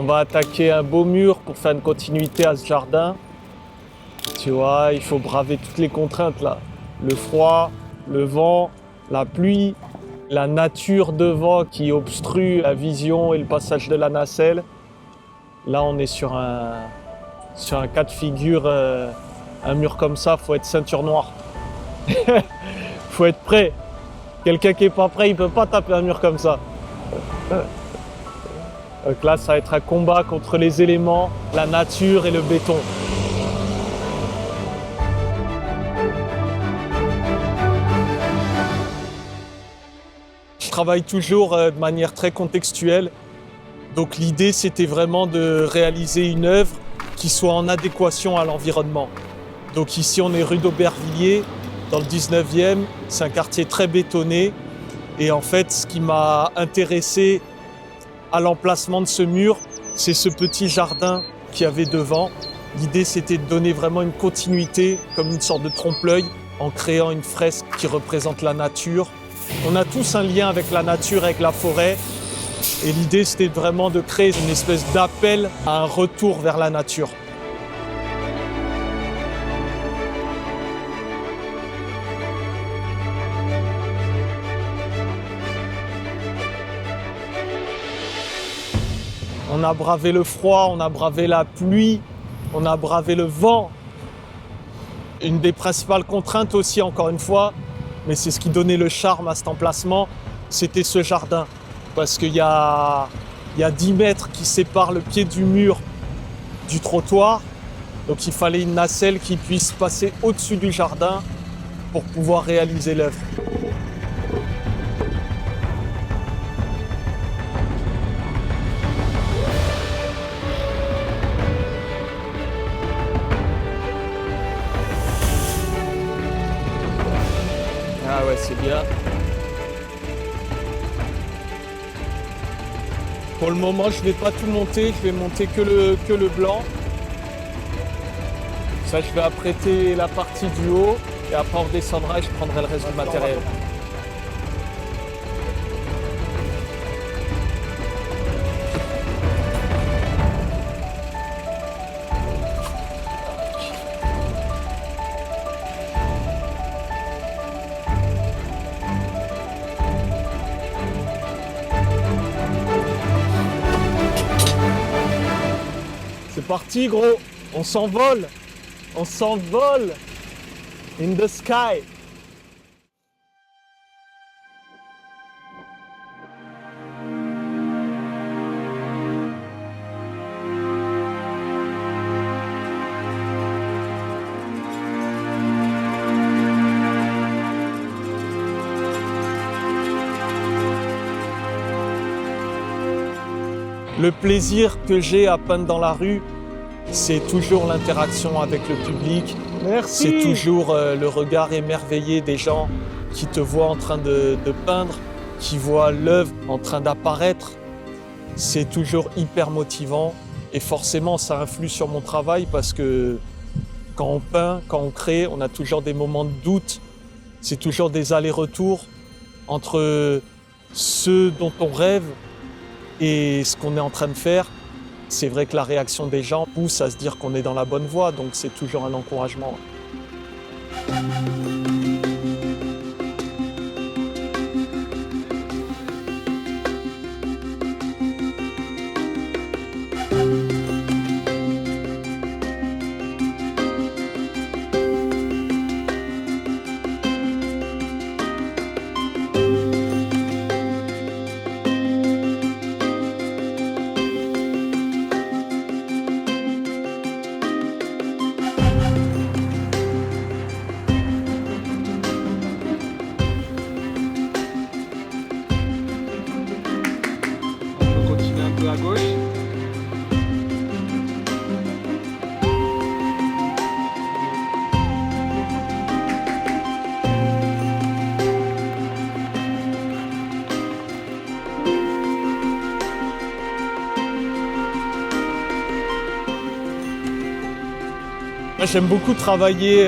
va attaquer un beau mur pour faire une continuité à ce jardin. Tu vois, il faut braver toutes les contraintes là. Le froid, le vent, la pluie, la nature devant qui obstrue la vision et le passage de la nacelle. Là, on est sur un cas de figure, un mur comme ça, faut être ceinture noire. Faut être prêt. Quelqu'un qui est pas prêt, il peut pas taper un mur comme ça. Donc là, ça va être un combat contre les éléments, la nature et le béton. Je travaille toujours de manière très contextuelle. Donc l'idée, c'était vraiment de réaliser une œuvre qui soit en adéquation à l'environnement. Donc ici, on est rue d'Aubervilliers, dans le 19e. C'est un quartier très bétonné. Et en fait, ce qui m'a intéressé à l'emplacement de ce mur, c'est ce petit jardin qu'il y avait devant. L'idée, c'était de donner vraiment une continuité, comme une sorte de trompe-l'œil, en créant une fresque qui représente la nature. On a tous un lien avec la nature, avec la forêt. Et l'idée, c'était vraiment de créer une espèce d'appel à un retour vers la nature. On a bravé le froid, on a bravé la pluie, on a bravé le vent. Une des principales contraintes aussi, encore une fois, mais c'est ce qui donnait le charme à cet emplacement, c'était ce jardin. Parce qu'il y a 10 mètres qui séparent le pied du mur du trottoir. Donc il fallait une nacelle qui puisse passer au-dessus du jardin pour pouvoir réaliser l'œuvre. Ah ouais, c'est bien. Pour le moment, je ne vais pas tout monter, je vais monter que le blanc. Ça, je vais apprêter la partie du haut et après on redescendra et je prendrai le reste du matériel. C'est parti gros, on s'envole in the sky. Le plaisir que j'ai à peindre dans la rue, c'est toujours l'interaction avec le public. Merci. C'est toujours le regard émerveillé des gens qui te voient en train de peindre, qui voient l'œuvre en train d'apparaître. C'est toujours hyper motivant et forcément ça influe sur mon travail parce que quand on peint, quand on crée, on a toujours des moments de doute. C'est toujours des allers-retours entre ce dont on rêve et ce qu'on est en train de faire. C'est vrai que la réaction des gens pousse à se dire qu'on est dans la bonne voie, donc c'est toujours un encouragement. À gauche. Moi, j'aime beaucoup travailler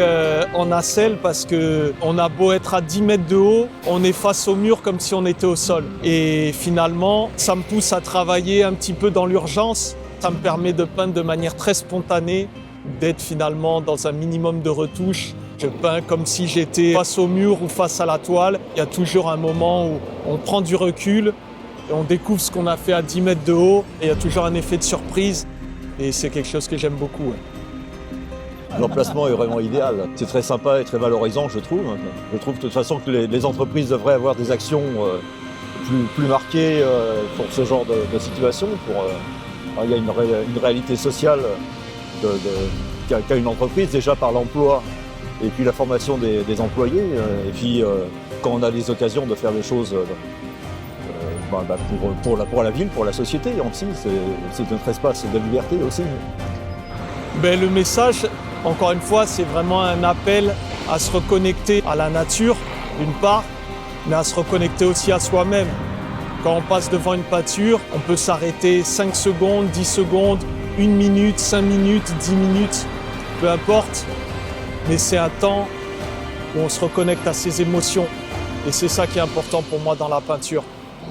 en nacelle parce que on a beau être à 10 mètres de haut, on est face au mur comme si on était au sol. Et finalement, ça me pousse à travailler un petit peu dans l'urgence Ça me permet de peindre de manière très spontanée, d'être finalement dans un minimum de retouches. Je peins comme si j'étais face au mur ou face à la toile. Il y a toujours un moment où on prend du recul et on découvre ce qu'on a fait à 10 mètres de haut. Et il y a toujours un effet de surprise et c'est quelque chose que j'aime beaucoup. Ouais. L'emplacement est vraiment idéal. C'est très sympa et très valorisant, je trouve. Je trouve de toute façon que les entreprises devraient avoir des actions plus marquées pour ce genre de situation. Il y a une réalité sociale qu'a une entreprise, déjà par l'emploi et puis la formation des employés. Et puis quand on a des occasions de faire des choses pour la ville, pour la société aussi, c'est notre espace de liberté aussi. Le message, encore une fois, c'est vraiment un appel à se reconnecter à la nature, d'une part, mais à se reconnecter aussi à soi-même. Quand on passe devant une peinture, on peut s'arrêter 5 secondes, 10 secondes, 1 minute, 5 minutes, 10 minutes, peu importe. Mais c'est un temps où on se reconnecte à ses émotions. Et c'est ça qui est important pour moi dans la peinture.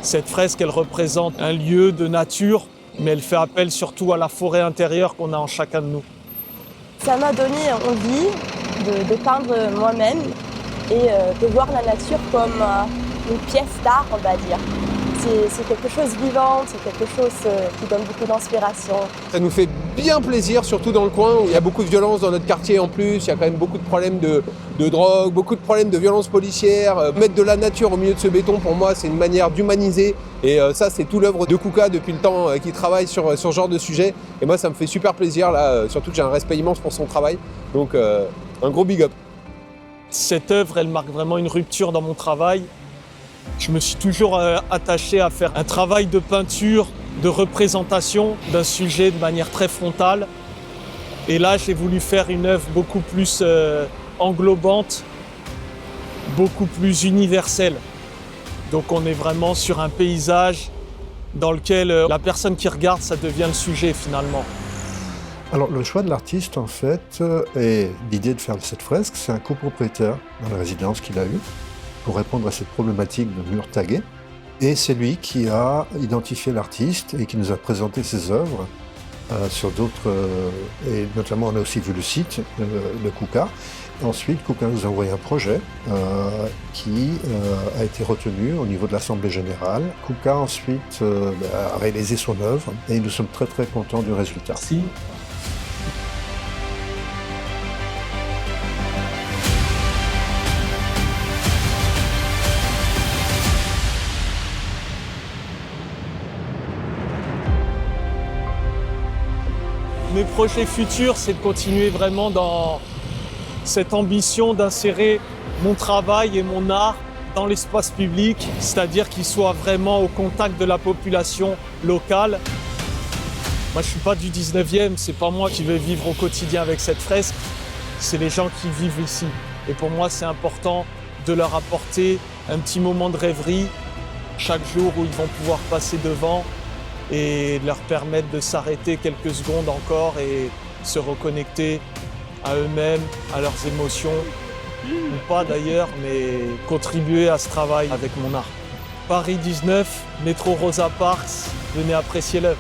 Cette fresque, elle représente un lieu de nature, mais elle fait appel surtout à la forêt intérieure qu'on a en chacun de nous. Ça m'a donné envie de peindre moi-même et de voir la nature comme une pièce d'art, on va dire. C'est quelque chose de vivant, c'est quelque chose qui donne beaucoup d'inspiration. Ça nous fait bien plaisir, surtout dans le coin où il y a beaucoup de violence dans notre quartier en plus. Il y a quand même beaucoup de problèmes de drogue, beaucoup de problèmes de violences policières. Mettre de la nature au milieu de ce béton, pour moi, c'est une manière d'humaniser. Et ça, c'est tout l'œuvre de Kuka depuis le temps qu'il travaille sur ce genre de sujet. Et moi, ça me fait super plaisir, là, surtout que j'ai un respect immense pour son travail. Donc, un gros big up. Cette œuvre, elle marque vraiment une rupture dans mon travail. Je me suis toujours attaché à faire un travail de peinture, de représentation d'un sujet de manière très frontale. Et là, j'ai voulu faire une œuvre beaucoup plus englobante, beaucoup plus universelle. Donc on est vraiment sur un paysage dans lequel la personne qui regarde, ça devient le sujet finalement. Alors le choix de l'artiste en fait, et l'idée de faire cette fresque, c'est un copropriétaire dans la résidence qu'il a eue pour répondre à cette problématique de murs tagués. Et c'est lui qui a identifié l'artiste et qui nous a présenté ses œuvres sur d'autres... et notamment, on a aussi vu le site de Kuka. Ensuite, Kuka nous a envoyé un projet qui a été retenu au niveau de l'Assemblée Générale. Kuka ensuite a réalisé son œuvre et nous sommes très très contents du résultat. Merci. Mes projets futurs, c'est de continuer vraiment dans cette ambition d'insérer mon travail et mon art dans l'espace public, c'est-à-dire qu'il soit vraiment au contact de la population locale. Moi, je ne suis pas du 19e, c'est pas moi qui vais vivre au quotidien avec cette fresque, c'est les gens qui vivent ici. Et pour moi, c'est important de leur apporter un petit moment de rêverie chaque jour où ils vont pouvoir passer devant et leur permettre de s'arrêter quelques secondes encore et se reconnecter à eux-mêmes, à leurs émotions, ou pas d'ailleurs, mais contribuer à ce travail avec mon art. Paris 19, métro Rosa Parks, venez apprécier l'œuvre.